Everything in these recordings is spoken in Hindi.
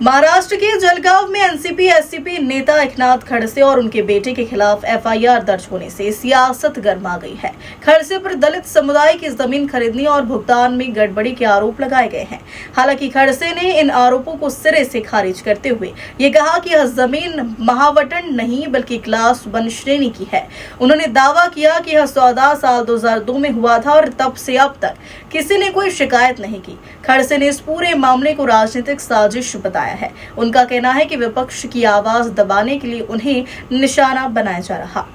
महाराष्ट्र के जलगांव में एनसीपी एससीपी नेता एकनाथ खड़से और उनके बेटे के खिलाफ एफआईआर दर्ज होने से सियासत गर्मा गई है। खड़से पर दलित समुदाय की जमीन खरीदने और भुगतान में गड़बड़ी के आरोप लगाए गए हैं। हालांकि खड़से ने इन आरोपों को सिरे से खारिज करते हुए ये कहा कि यह जमीन महावटन नहीं बल्कि क्लास 1 श्रेणी की है। उन्होंने दावा किया कि यह सौदा साल 2002 में हुआ था और तब से अब तक किसी ने कोई शिकायत नहीं की। खड़से ने इस पूरे मामले को राजनीतिक साजिश बताया है। उनका कहना है कि विपक्ष की आवाज दबाने के लिए उन्हें निशाना बनाया जा रहा।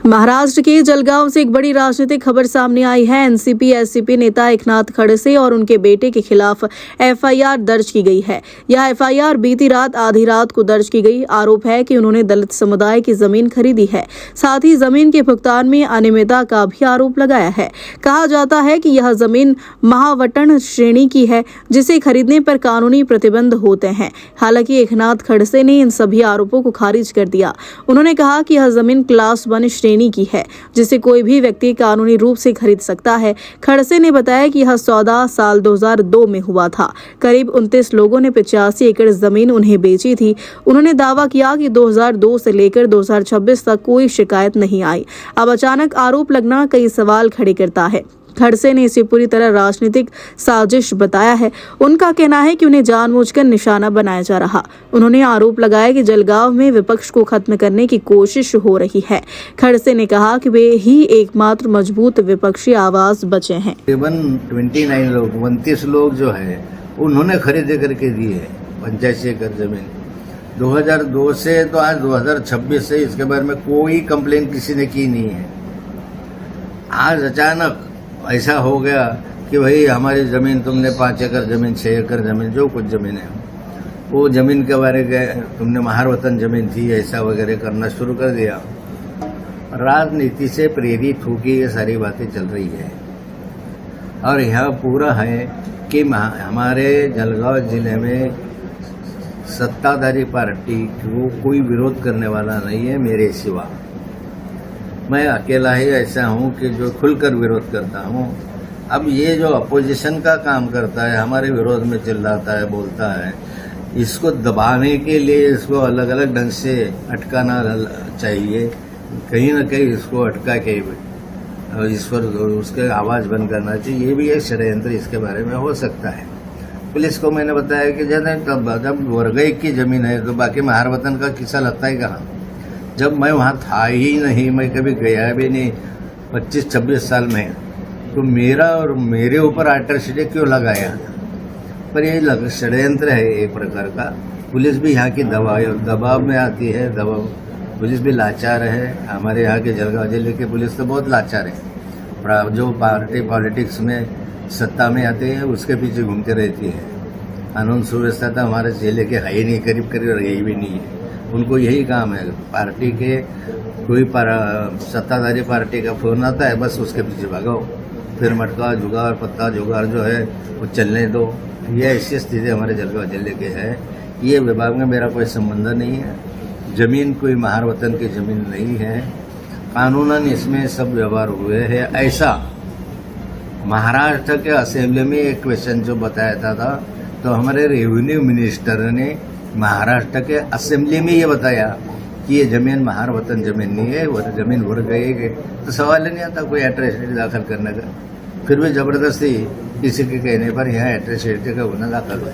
महाराष्ट्र के जलगांव से एक बड़ी राजनीतिक खबर सामने आई है। एनसीपी एससीपी नेता एकनाथ खड़से और उनके बेटे के खिलाफ एफआईआर दर्ज की गई है। यह एफआईआर बीती रात आधी रात को दर्ज की गई। आरोप है कि उन्होंने दलित समुदाय की जमीन खरीदी है। साथ ही जमीन के भुगतान में अनियमितता का भी आरोप लगाया है। कहा जाता है कि यह जमीन महावटन श्रेणी की है जिसे खरीदने पर कानूनी प्रतिबंध होते हैं। हालांकि एकनाथ खड़से ने इन सभी आरोपों को खारिज कर दिया। उन्होंने कहा कि यह जमीन क्लास 1 श्रेणी की है जिसे कोई भी व्यक्ति कानूनी रूप से खरीद सकता है। खड़से ने बताया कि यह सौदा साल 2002 में हुआ था। करीब 29 लोगों ने 85 एकड़ जमीन उन्हें बेची थी। उन्होंने दावा किया कि 2002 से लेकर 2026 तक कोई शिकायत नहीं आई। अब अचानक आरोप लगना कई सवाल खड़े करता है। खड़से ने इसे पूरी तरह राजनीतिक साजिश बताया है। उनका कहना है कि उन्हें जानबूझकर निशाना बनाया जा रहा। उन्होंने आरोप लगाया कि जलगांव में विपक्ष को खत्म करने की कोशिश हो रही है। खड़से ने कहा कि वे ही एकमात्र मजबूत विपक्षी आवाज बचे हैं। तकरीबन 29 लोग जो है उन्होंने खरीदे करके दी है 85 एकड़ जमीन। 2002 से तो आज 2026 से इसके बारे में कोई कंप्लेन किसी ने की नहीं है। आज अचानक ऐसा हो गया कि भाई हमारी ज़मीन तुमने 5 एकड़ ज़मीन 6 एकड़ ज़मीन जो कुछ ज़मीन है वो ज़मीन के बारे में तुमने महावतन ज़मीन थी ऐसा वगैरह करना शुरू कर दिया। राजनीति से प्रेरित होकर ये सारी बातें चल रही है। और यह पूरा है कि हमारे जलगांव जिले में सत्ताधारी पार्टी को कोई विरोध करने वाला नहीं है मेरे सिवा। मैं अकेला ही ऐसा हूं कि जो खुलकर विरोध करता हूं। अब ये जो अपोजिशन का काम करता है हमारे विरोध में चिल्लाता है बोलता है, इसको दबाने के लिए इसको अलग अलग ढंग से अटकाना चाहिए। कहीं ना कहीं इसको अटका के इस पर उसके आवाज़ बंद करना चाहिए। ये भी एक षड्यंत्र इसके बारे में हो सकता है। पुलिस को मैंने बताया कि जब वर्ग 1 की ज़मीन है तो बाकी महावतन का किस्सा लगता है कहाँ। जब मैं वहाँ था ही नहीं, मैं कभी गया भी नहीं 25-26 साल में, तो मेरा और मेरे ऊपर आर्टरशीटें क्यों लगाया। पर ये षड्यंत्र है एक प्रकार का। पुलिस भी यहाँ की दबाव में आती है। पुलिस भी लाचार है। हमारे यहाँ के जलगांव जिले की पुलिस तो बहुत लाचार है। जो पार्टी पॉलिटिक्स में सत्ता में आते हैं उसके पीछे घूमते रहती है। कानून सुव्यवस्था तो हमारे जिले के है ही नहीं, करीब करीब यही भी नहीं है। उनको यही काम है, पार्टी के कोई सत्ताधारी पार्टी का फोन आता है बस उसके पीछे भागो, फिर मटका जुगाड़ पत्ता जुगाड़ जो है वो चलने दो। ये ऐसी स्थिति हमारे जलगांव जिले के है। ये विभाग में मेरा कोई संबंध नहीं है। जमीन कोई महावतन की जमीन नहीं है। कानूनन इसमें सब व्यवहार हुए हैं। ऐसा महाराष्ट्र के असेंबली में एक क्वेश्चन जो बताया था तो हमारे रेवेन्यू मिनिस्टर ने महाराष्ट्र के असेंबली में ये बताया कि ये जमीन महावतन जमीन नहीं है, वो जमीन वर्ग 1 है। तो सवाल नहीं आता कोई एट्रॉसिटी दाखिल करने का। फिर भी जबरदस्ती किसी के कहने पर यहाँ एट्रॉसिटी का गुना दाखिल हुआ।